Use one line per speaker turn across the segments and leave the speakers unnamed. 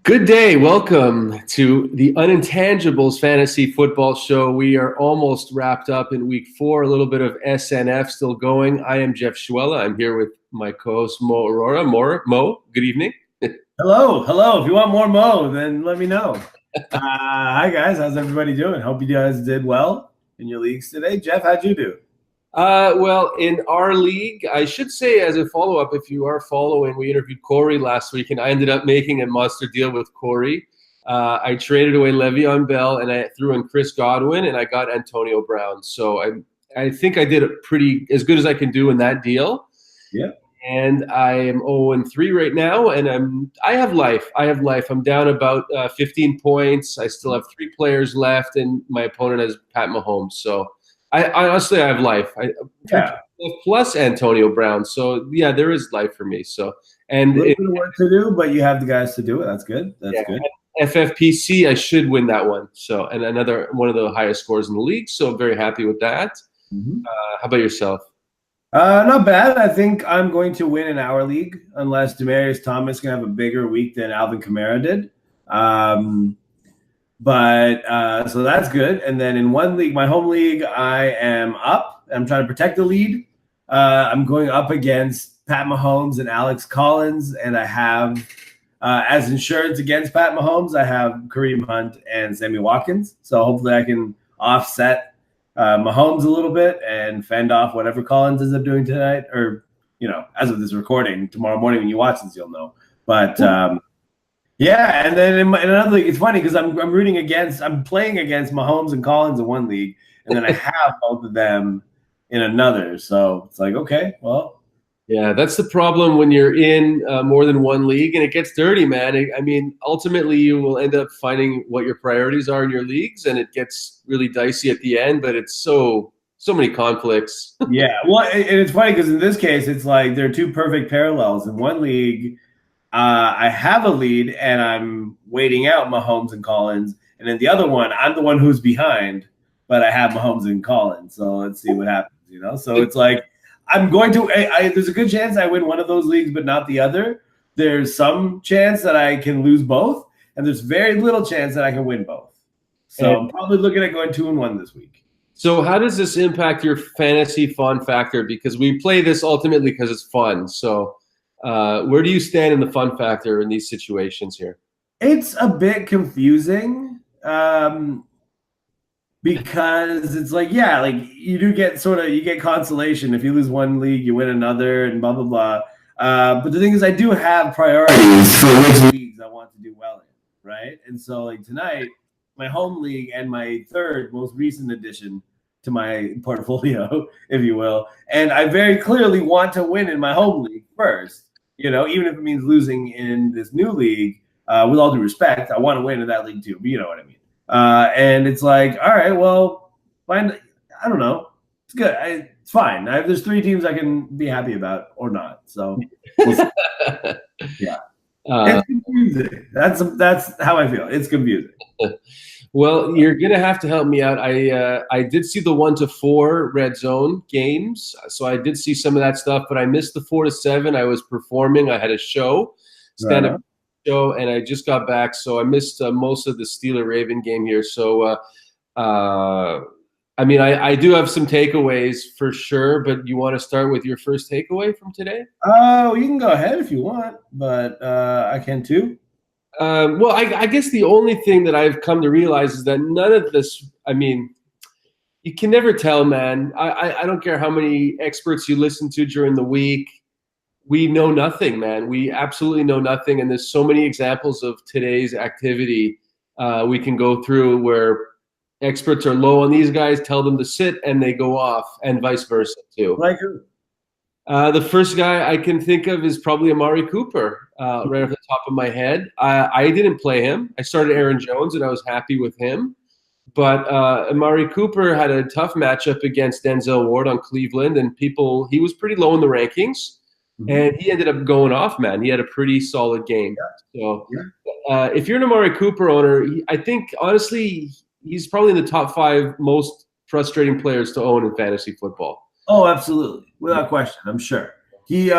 Good day. Welcome to the Unintangibles Fantasy Football Show. We are almost wrapped up in week 4, a little bit of SNF still going. I am Jeff Schwella. I'm here with my co-host Mo Aurora. Mo, good evening.
Hello. If you want more Mo, then let me know. Hi, guys. How's everybody doing? Hope you guys did well in your leagues today. Jeff, how'd you do?
Well, in our league, I should say as a follow-up, if you are following, we interviewed Corey last week, and I ended up making a monster deal with Corey. I traded away Le'Veon Bell, and I threw in Chris Godwin, and I got Antonio Brown. So I think I did it pretty as good as I can do in that deal.
Yeah.
And I am 0-3 right now, and I have life. I'm down about 15 points. I still have 3 players left, and my opponent has Pat Mahomes. So I honestly have life. Plus Antonio Brown. So yeah, there is life for me. So and
a little bit of work to do, but you have the guys to do it. That's good. That's good.
FFPC, I should win that one. So and another one of the highest scores in the league. So I'm very happy with that.
Mm-hmm.
How about yourself?
Not bad. I think I'm going to win in our league unless Demaryius Thomas can have a bigger week than Alvin Kamara did. But so that's good. And then in one league, my home league, I am up. I'm trying to protect the lead. I'm going up against Pat Mahomes and Alex Collins, and I have as insurance against Pat Mahomes, I have Kareem Hunt and Sammy Watkins. So hopefully I can offset Mahomes a little bit and fend off whatever Collins ends up doing tonight, or as of this recording, tomorrow morning when you watch this, you'll know. But yeah, and then in another league, it's funny because I'm playing against Mahomes and Collins in one league, and then I have both of them in another. So it's like, okay, well.
Yeah, that's the problem when you're in more than one league, and it gets dirty, man. I mean, ultimately, you will end up finding what your priorities are in your leagues, and it gets really dicey at the end. But it's so many conflicts.
Yeah, well, and it's funny because in this case, it's like there are 2 perfect parallels. In one league, I have a lead and I'm waiting out Mahomes and Collins. And in the other one, I'm the one who's behind, but I have Mahomes and Collins. So let's see what happens, So it's like I'm going to there's a good chance I win one of those leagues, but not the other. There's some chance that I can lose both, and there's very little chance that I can win both. So I'm probably looking at going 2-1 this week.
So how does this impact your fantasy fun factor? Because we play this ultimately because it's fun. So where do you stand in the fun factor in these situations here?
It's a bit confusing because it's like, yeah, like you do get you get consolation. If you lose one league, you win another and blah, blah, blah. But the thing is, I do have priorities for which leagues I want to do well in, right? And so like tonight, my home league and my third most recent addition to my portfolio, if you will. And I very clearly want to win in my home league first. Even if it means losing in this new league, with all due respect, I want to win in that league too. But you know what I mean. And it's like, all right, well, fine. I don't know. It's good. It's fine. There's 3 teams I can be happy about or not. So, we'll see. Yeah, it's confusing. That's how I feel. It's confusing.
Well, you're gonna have to help me out. I did see the 1-4 red zone games, so I did see some of that stuff, but I missed the 4-7. I was performing. I had a stand-up show, and I just got back, so I missed most of the Steeler-Raven game here. So, I mean, I do have some takeaways for sure, but you want to start with your first takeaway from today?
Oh, you can go ahead if you want, but I can too.
Well, I guess the only thing that I've come to realize is that none of this, I mean, you can never tell, man. I don't care how many experts you listen to during the week. We know nothing, man. We absolutely know nothing. And there's so many examples of today's activity we can go through where experts are low on these guys, tell them to sit, and they go off, and vice versa too.
Like who?
The first guy I can think of is probably Amari Cooper, right off the top of my head. I didn't play him. I started Aaron Jones, and I was happy with him. But Amari Cooper had a tough matchup against Denzel Ward on Cleveland, and he was pretty low in the rankings. Mm-hmm. And he ended up going off, man. He had a pretty solid game. Yeah. So if you're an Amari Cooper owner, I think, honestly, he's probably in the top 5 most frustrating players to own in fantasy football.
Oh, absolutely. Without question, I'm sure. He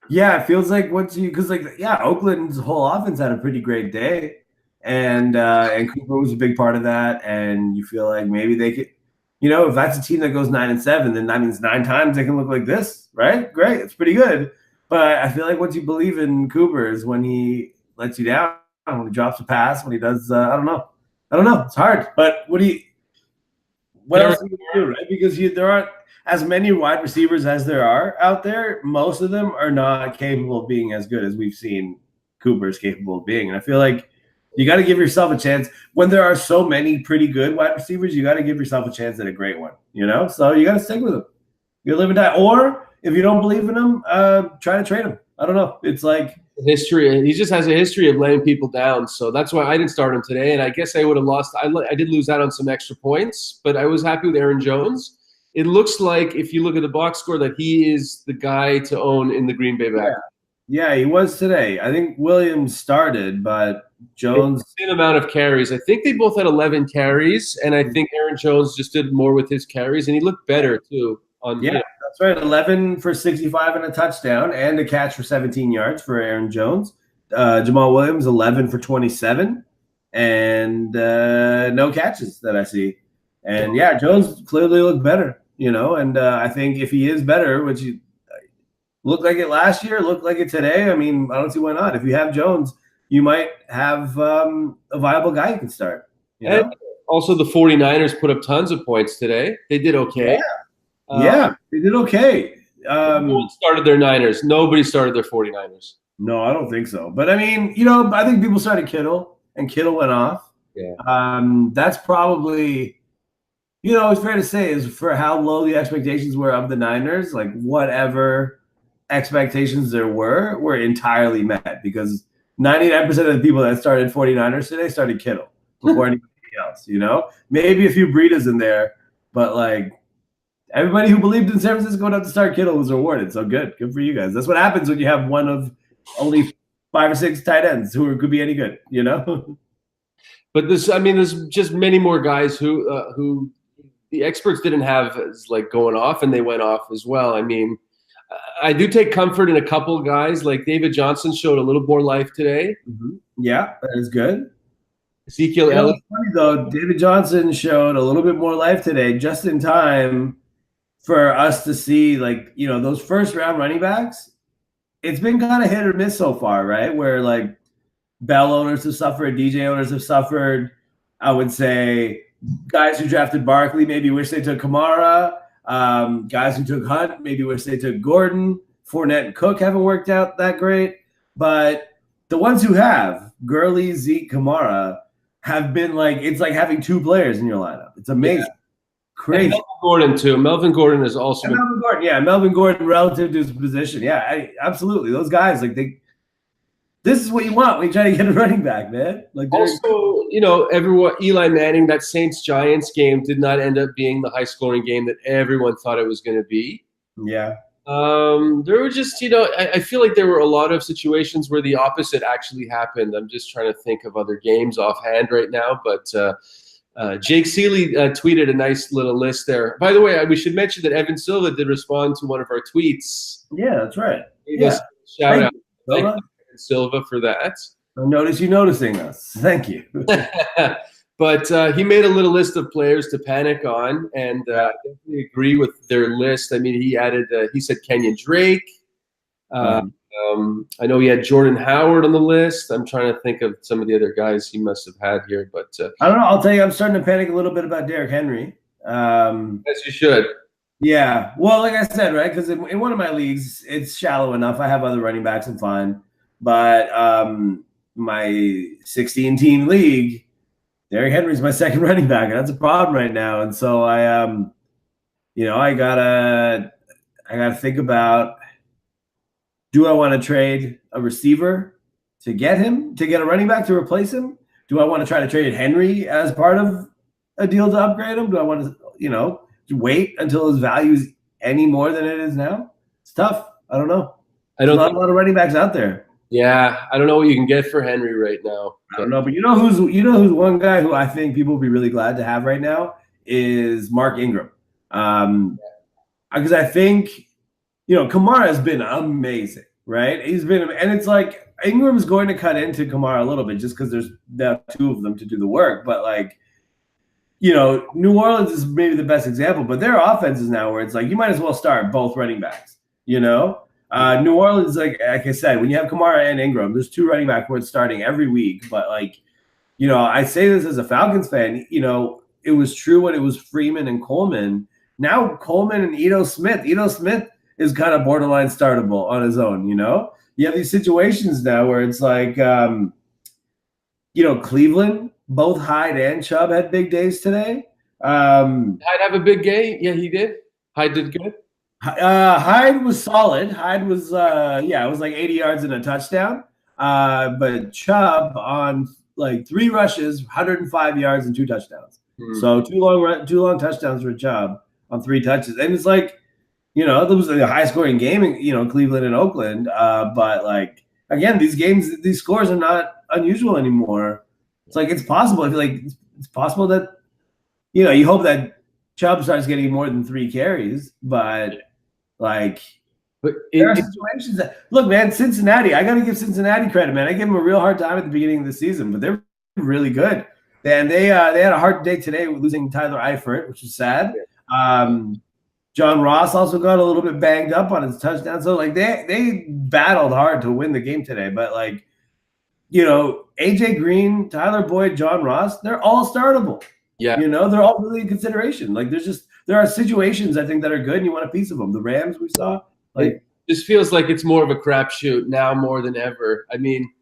Yeah, it feels like once you because Oakland's whole offense had a pretty great day, and Cooper was a big part of that. And you feel like maybe they could, if that's a team that goes 9-7, then that means 9 times they can look like this, right? Great, it's pretty good. But I feel like once you believe in Cooper is when he lets you down, when he drops a pass, when he does, I don't know, it's hard. But what else are you gonna do, right? Because there aren't as many wide receivers as there are out there. Most of them are not capable of being as good as we've seen Cooper is capable of being. And I feel like you got to give yourself a chance when there are so many pretty good wide receivers. You got to give yourself a chance at a great one, So you got to stick with them. You live and die. Or if you don't believe in them, try to trade them. I don't know. It's like
history. He just has a history of laying people down. So that's why I didn't start him today. And I guess I would have lost. I did lose out on some extra points, but I was happy with Aaron Jones. It looks like if you look at the box score that he is the guy to own in the Green Bay back.
Yeah, he was today. I think Williams started, but Jones
same amount of carries. I think they both had 11 carries, and I think Aaron Jones just did more with his carries, and he looked better too.
That's right. 11 for 65 and a touchdown, and a catch for 17 yards for Aaron Jones. Jamal Williams 11 for 27, and no catches that I see. And yeah, Jones clearly looked better. And I think if he is better, which he looked like it last year, looked like it today, I mean, I don't see why not. If you have Jones, you might have a viable guy you can start.
And also the 49ers put up tons of points today. They did okay.
Yeah, they did okay.
No one started their Niners. Nobody started their 49ers.
No, I don't think so. But I mean, I think people started Kittle, and Kittle went off.
Yeah.
That's probably, it's fair to say is for how low the expectations were of the Niners, like whatever expectations there were entirely met because 99% of the people that started 49ers today started Kittle before anybody else, Maybe a few Breedas in there, but like everybody who believed in San Francisco enough to start Kittle was rewarded. So good for you guys. That's what happens when you have one of only 5 or 6 tight ends who could be any good,
But there's just many more guys who the experts didn't have as like going off, and they went off as well. I mean, I do take comfort in a couple of guys like David Johnson showed a little more life today.
Mm-hmm. Yeah, that is good.
Ezekiel Elliott.
Funny though, David Johnson showed a little bit more life today, just in time for us to see those first round running backs. It's been kind of hit or miss so far, right? Where like Bell owners have suffered, DJ owners have suffered. I would say guys who drafted Barkley maybe wish they took Kamara. Guys who took Hunt maybe wish they took Gordon. Fournette and Cook haven't worked out that great. But the ones who have, Gurley, Zeke, Kamara, have been it's like having 2 players in your lineup. It's amazing. Yeah. Crazy.
And Melvin Gordon too. Melvin Gordon is also
Melvin Gordon relative to his position. Yeah, absolutely. Those guys, this is what you want when you try to get a running back, man.
Also, everyone, Eli Manning, that Saints-Giants game did not end up being the high-scoring game that everyone thought it was going to be.
Yeah.
There were just, I feel like there were a lot of situations where the opposite actually happened. I'm just trying to think of other games offhand right now, but Jake Seeley tweeted a nice little list there. By the way, we should mention that Evan Silva did respond to one of our tweets.
Yeah, that's right.
Shout out. Thank you, Evan Silva, for that.
I notice you noticing us. Thank you.
But he made a little list of players to panic on, and I definitely agree with their list. I mean, he added, he said Kenyon Drake. I know he had Jordan Howard on the list. I'm trying to think of some of the other guys he must have had here, but
I don't know. I'll tell you, I'm starting to panic a little bit about Derrick Henry.
As you should.
Yeah. Well, like I said, right, because in one of my leagues, it's shallow enough. I have other running backs. I'm fine. But my 16-team league, Derrick Henry's my second running back, and that's a problem right now. And so I gotta think about, do I want to trade a receiver to get a running back to replace him? Do I want to try to trade Henry as part of a deal to upgrade him? Do I want to, wait until his value is any more than it is now? It's tough. I don't know. There's not a lot of running backs out there.
Yeah, I don't know what you can get for Henry right now.
I don't know, but you know who's one guy who I think people would be really glad to have right now is Mark Ingram. Because I think, Kamara has been amazing. right? He's been, and it's like Ingram's going to cut into Kamara a little bit just because there's now two of them to do the work. But like, New Orleans is maybe the best example, but their offense is now where it's like you might as well start both running backs. New Orleans, like I said, when you have Kamara and Ingram, there's two running back worth starting every week. But like, I say this as a Falcons fan. It was true when it was Freeman and Coleman. Now Coleman and Ito Smith. Ito Smith is kind of borderline startable on his own. You have these situations now where it's like, Cleveland, both Hyde and Chubb had big days today.
Hyde have a big game. Yeah, he did. Hyde did good.
Hyde was solid. Hyde was, it was like 80 yards and a touchdown. But Chubb on like 3 rushes, 105 yards and 2 touchdowns. So two long touchdowns for Chubb on 3 touches. And it's like, it was a high scoring game in, Cleveland and Oakland. But like, again, these scores are not unusual anymore. It's like, it's possible. I feel like it's possible that, you hope that Chubb starts getting more than 3 carries, but like, there are situations that look, man. Cincinnati, I got to give Cincinnati credit, man. I give them a real hard time at the beginning of the season, but they're really good. And they had a hard day today with losing Tyler Eifert, which is sad. John Ross also got a little bit banged up on his touchdown, so like they battled hard to win the game today. But like, AJ Green, Tyler Boyd, John Ross, they're all startable.
Yeah,
they're all really in consideration. Like, there are situations I think that are good, and you want a piece of them. The Rams we saw. Like,
this feels like it's more of a crapshoot now more than ever. I mean,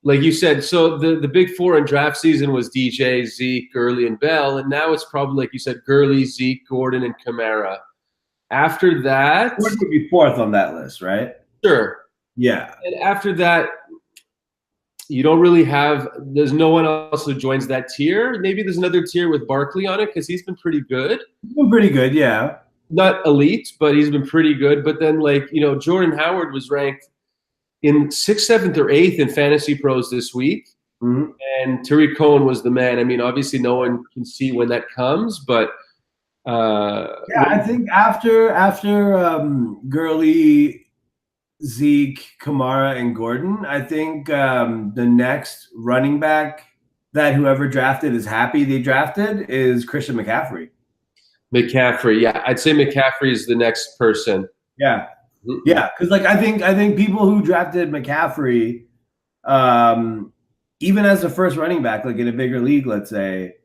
like you said, so the big 4 in draft season was DJ, Zeke, Gurley, and Bell, and now it's probably, like you said, Gurley, Zeke, Gordon, and Kamara. After that,
Gordon would be 4th on that list, right?
Sure.
Yeah.
And after that, you don't really have. There's no one else who joins that tier. Maybe there's another tier with Barkley on it because he's been pretty good.
He's been pretty good, yeah.
Not elite, but he's been pretty good. But then, like, Jordan Howard was ranked in 6th, 7th, or 8th in Fantasy Pros this week.
Mm-hmm.
And Tariq Cohen was the man. I mean, obviously no one can see when that comes, but
I think after Gurley, Zeke, Kamara, and Gordon, I think the next running back that whoever drafted is happy they drafted is Christian McCaffrey.
Yeah, I'd say McCaffrey is the next person.
Yeah, because like I think people who drafted McCaffrey, even as a first running back, like in a bigger league, let's say,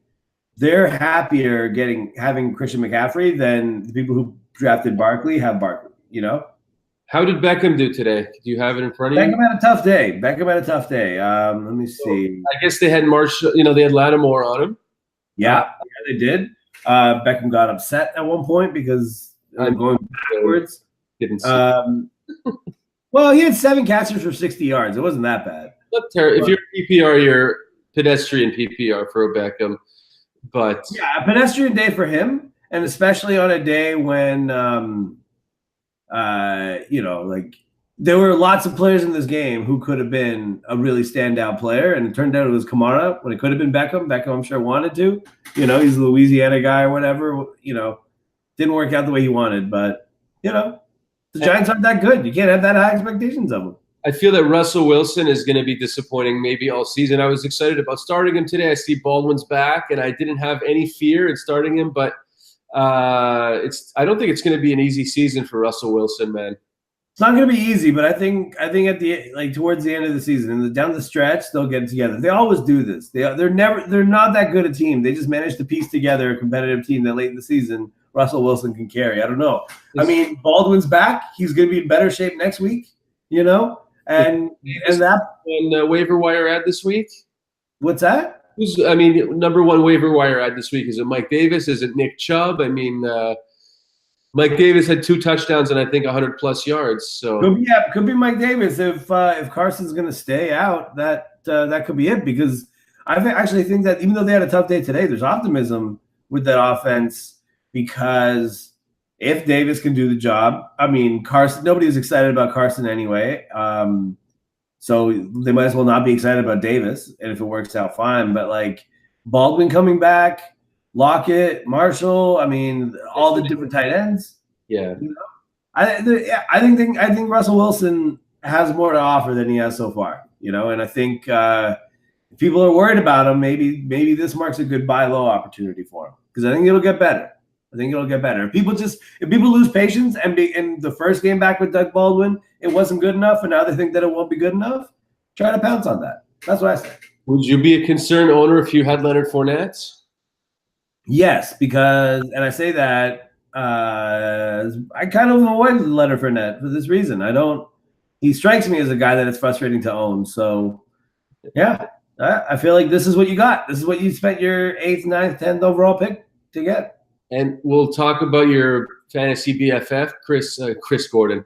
they're happier having Christian McCaffrey than the people who drafted Barkley have Barkley.
How did Beckham do today? Do you have it in front of you?
Beckham had a tough day. Let me see.
I guess they had Marshall. They had Lattimore on him.
Yeah, they did. Beckham got upset at one point because going backwards.
Didn't see.
Well, he had 7 catches for 60 yards. It wasn't that bad.
Not terrible. If you're PPR, you're pedestrian PPR for a Beckham. But
yeah, a pedestrian day for him, and especially on a day when like there were lots of players in this game who could have been a really standout player, and it turned out it was Kamara when it could have been Beckham. Beckham, I'm sure, wanted to. He's a Louisiana guy or whatever. Didn't work out the way he wanted, but the Giants aren't that good. You can't have that high expectations of them.
I feel that Russell Wilson is going to be disappointing maybe all season. I was excited about starting him today. I see Baldwin's back, and I didn't have any fear in starting him, but I don't think it's going to be an easy season for Russell Wilson, man.
It's not going to be easy, but I think at the towards the end of the season and down the stretch, they'll get it together. They always do this. They're not that good a team. They just managed to piece together a competitive team that late in the season Russell Wilson can carry. I don't know. I mean, Baldwin's back. He's going to be in better shape next week. And that
on waiver wire ad this week.
What's that?
Who's number 1 waiver wire ad this week? Is it Mike Davis? Is it Nick Chubb? I mean, Mike Davis had 2 touchdowns and I think 100+ yards. So
could be Mike Davis if Carson's going to stay out. That could be it, because I actually think that even though they had a tough day today, there's optimism with that offense, because if Davis can do the job, I mean, Carson, nobody's excited about Carson anyway. So they might as well not be excited about Davis. And if it works out, fine. But like Baldwin coming back, Lockett, Marshall, I mean, all the different tight ends.
Yeah.
I think Russell Wilson has more to offer than he has so far. And I think if people are worried about him, maybe this marks a good buy low opportunity for him, because I think it'll get better. If people lose patience and in the first game back with Doug Baldwin, it wasn't good enough, and now they think that it won't be good enough, try to pounce on that. That's what I say.
Would you be a concerned owner if you had Leonard Fournette?
Yes, and I say that I kind of avoid Leonard Fournette for this reason. He strikes me as a guy that it's frustrating to own. So, yeah, I feel like this is what you got. This is what you spent your 8th, 9th, 10th overall pick to get.
And we'll talk about your fantasy BFF, Chris Gordon.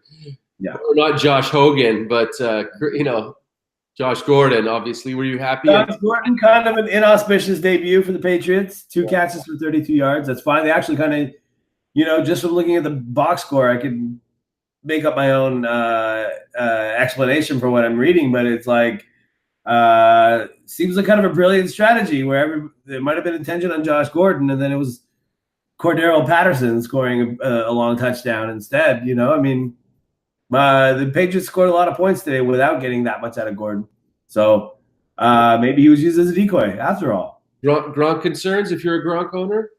Yeah,
or not Josh Hogan, but Josh Gordon. Obviously, were you happy?
Josh Gordon, kind of an inauspicious debut for the Patriots. 2 catches for 32 yards. That's fine. They actually kind of, just from looking at the box score, I could make up my own explanation for what I'm reading, but it's like seems like kind of a brilliant strategy where there might have been intention on Josh Gordon, and then it was Cordero Patterson scoring a long touchdown instead. I mean, the Patriots scored a lot of points today without getting that much out of Gordon. So maybe he was used as a decoy after all.
Gronk concerns if you're a Gronk owner?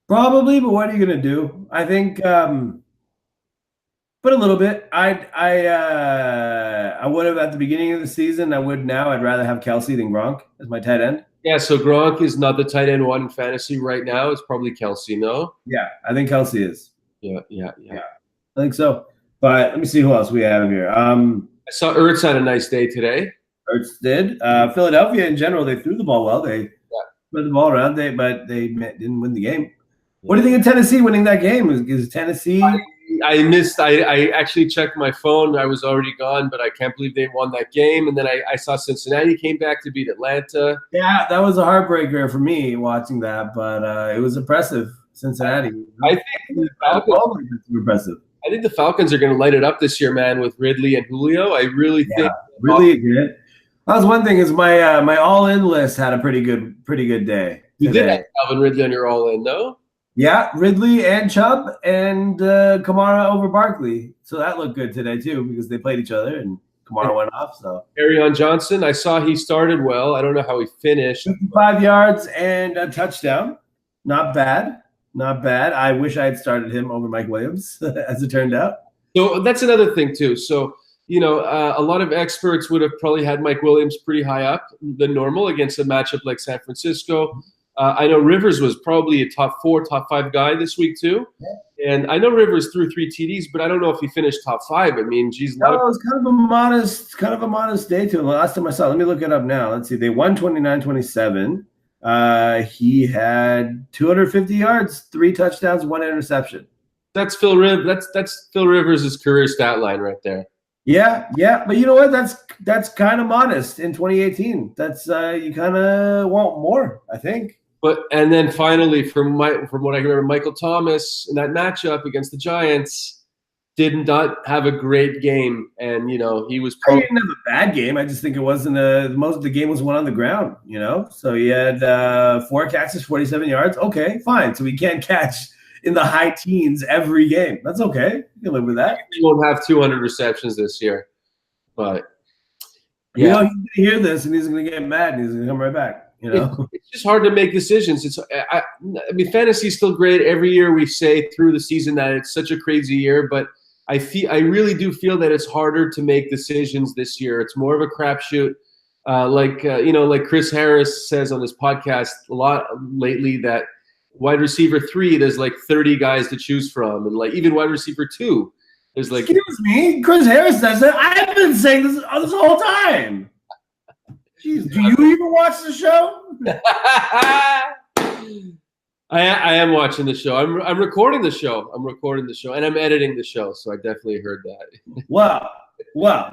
Probably, but what are you going to do? I think but a little bit. I would have at the beginning of the season. I would now. I'd rather have Kelsey than Gronk as my tight end.
Yeah, so Gronk is not the tight end one in fantasy right now. It's probably Kelsey, no?
Yeah, I think Kelsey is.
Yeah.
I think so. But let me see who else we have here.
I saw Ertz had a nice day today.
Ertz did. Philadelphia in general, they threw the ball well. They spread the ball around, but they didn't win the game. What do you think of Tennessee winning that game? Is Tennessee?
I missed. I actually checked my phone. I was already gone, but I can't believe they won that game. And then I saw Cincinnati came back to beat Atlanta.
Yeah, that was a heartbreaker for me watching that, but it was impressive. Cincinnati.
I think the Falcons
were impressive.
I think the Falcons are going to light it up this year, man, with Ridley and Julio. I really think
really good. That was one thing. Is my all-in list had a pretty good day.
You did have Calvin Ridley on your all-in, no?
Yeah, Ridley and Chubb and Kamara over Barkley. So that looked good today too, because they played each other and Kamara went off. So
Arion Johnson, I saw he started well. I don't know how he finished.
55 yards and a touchdown. Not bad. I wish I had started him over Mike Williams, as it turned out.
So that's another thing too. So a lot of experts would have probably had Mike Williams pretty high up than normal against a matchup like San Francisco. I know Rivers was probably a top 4, top 5 guy this week too. Yeah. And I know Rivers threw 3 TDs, but I don't know if he finished top 5. I mean, geez.
It was kind of a modest day to him. Last time I saw, let me look it up now. Let's see. They won 29-27. He had 250 yards, 3 touchdowns, 1 interception.
That's Phil Rivers' career stat line right there.
Yeah, but you know what? That's kind of modest in 2018. That's you kind of want more, I think.
And then finally, from what I remember, Michael Thomas in that matchup against the Giants did not have a great game, and he was.
He didn't have a bad game. I just think it wasn't most of the game was won on the ground. So he had 4 catches, 47 yards. Okay, fine. So he can't catch in the high teens every game. That's okay. You can live with that.
He won't have 200 receptions this year, but
he's going to hear this and he's going to get mad and he's going to come right back.
It's just hard to make decisions. I mean, fantasy is still great. Every year we say through the season that it's such a crazy year, but I really do feel that it's harder to make decisions this year. It's more of a crapshoot. Like Chris Harris says on his podcast a lot lately, that wide receiver 3, there's like 30 guys to choose from, and like even wide receiver 2, there's like.
Excuse me, Chris Harris says that. I've been saying this whole time. Jeez, do you even watch the show?
I am watching the show. I'm recording the show. And I'm editing the show, so I definitely heard that.
Well,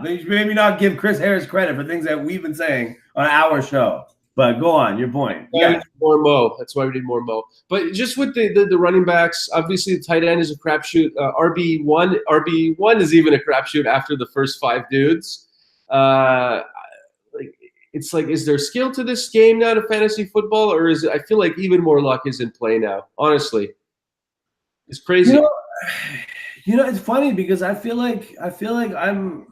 maybe not give Chris Harris credit for things that we've been saying on our show. But go on, your point.
Yeah, more Mo. That's why we need more Mo. But just with the running backs, obviously the tight end is a crapshoot. RB1 is even a crapshoot after the first 5 dudes. It's like, is there skill to this game now to fantasy football, or is it? I feel like even more luck is in play now. Honestly, it's crazy.
You know, it's funny because I feel like I'm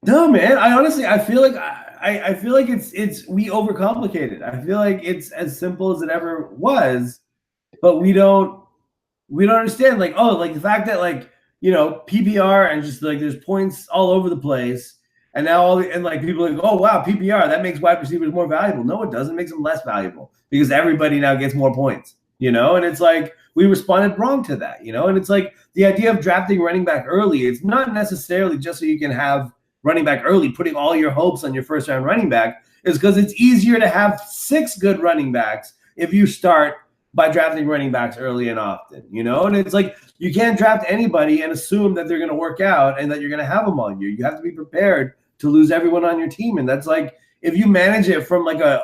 no man. I feel like I feel like it's we overcomplicate it. I feel like it's as simple as it ever was, but we don't understand like, oh, like the fact that like, you know, PPR and just like there's points all over the place. And now like people are like, oh wow, PPR, that makes wide receivers more valuable. No, it doesn't. It makes them less valuable because everybody now gets more points, you know? And it's like we responded wrong to that, you know? And it's like the idea of drafting running back early, it's not necessarily just so you can have running back early, putting all your hopes on your first round running back, is because it's easier to have 6 good running backs if you start by drafting running backs early and often, you know? And it's like you can't draft anybody and assume that they're going to work out and that you're going to have them all year. You have to be prepared to lose everyone on your team. And that's like, if you manage it from like a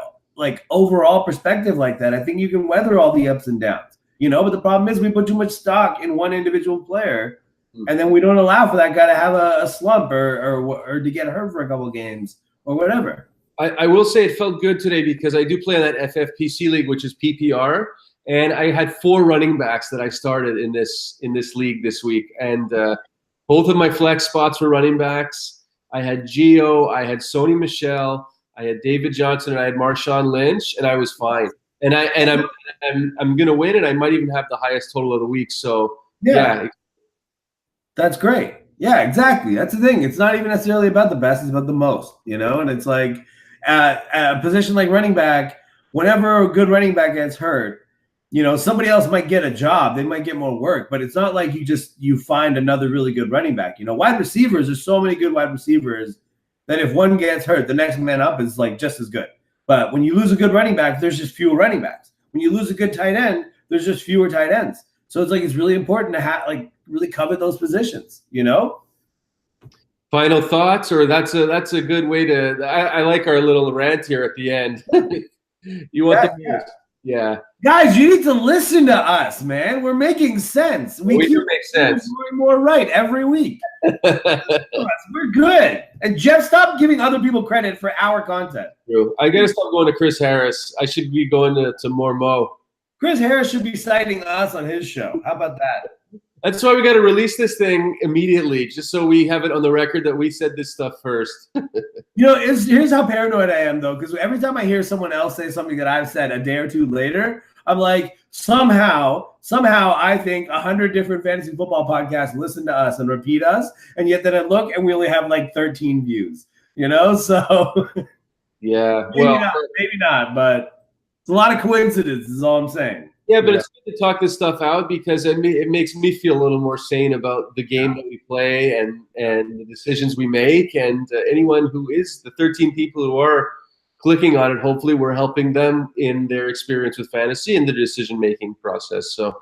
overall perspective like that, I think you can weather all the ups and downs, you know? But the problem is we put too much stock in one individual player, and then we don't allow for that guy to have a slump or to get hurt for a couple of games or whatever.
I will say it felt good today because I do play in that FFPC league, which is PPR. And I had 4 running backs that I started in this league this week. And both of my flex spots were running backs. I had Gio, I had Sony Michel, I had David Johnson, and I had Marshawn Lynch, and I was fine. And I'm gonna win, and I might even have the highest total of the week. So yeah.
That's great. Yeah, exactly. That's the thing. It's not even necessarily about the best; it's about the most, you know. And it's like a position like running back. Whenever a good running back gets hurt, you know, somebody else might get a job. They might get more work, but it's not like you find another really good running back. You know, wide receivers, there's so many good wide receivers that if one gets hurt, the next man up is like just as good. But when you lose a good running back, there's just fewer running backs. When you lose a good tight end, there's just fewer tight ends. So it's like it's really important to have like really cover those positions, you know?
Final thoughts, or that's a good way to I like our little rant here at the end. You want the news? Yeah.
Guys, you need to listen to us, man. We're making sense. We keep
make sense.
More and more right every week. We're good. And Jeff, stop giving other people credit for our content.
True. I got to stop going to Chris Harris. I should be going to more Mo.
Chris Harris should be citing us on his show. How about that?
That's why we got to release this thing immediately, just so we have it on the record that we said this stuff first.
You know, here's how paranoid I am, though, because every time I hear someone else say something that I've said a day or two later, I'm like, somehow, I think 100 different fantasy football podcasts listen to us and repeat us, and yet then I look and we only have like 13 views, you know? So
yeah,
maybe not, but it's a lot of coincidences is all I'm saying.
Yeah, but it's good to talk this stuff out because it makes me feel a little more sane about the game that we play and the decisions we make. And anyone who is the 13 people who are clicking on it, hopefully we're helping them in their experience with fantasy and the decision-making process. So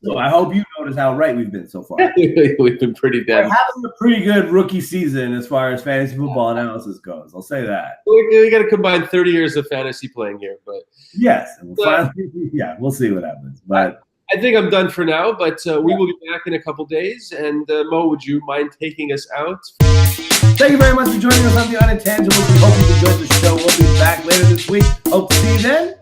so I hope you notice how right we've been so far.
We've been pretty damn.
We're having a pretty good rookie season as far as fantasy football analysis goes. I'll say that.
We got to combine 30 years of fantasy playing here, but
yes, we'll see what happens. But
I think I'm done for now. But we will be back in a couple days. And Mo, would you mind taking us out?
Thank you very much for joining us on the Unintangibles. We hope you enjoyed the show. We'll be back later this week. Hope to see you then.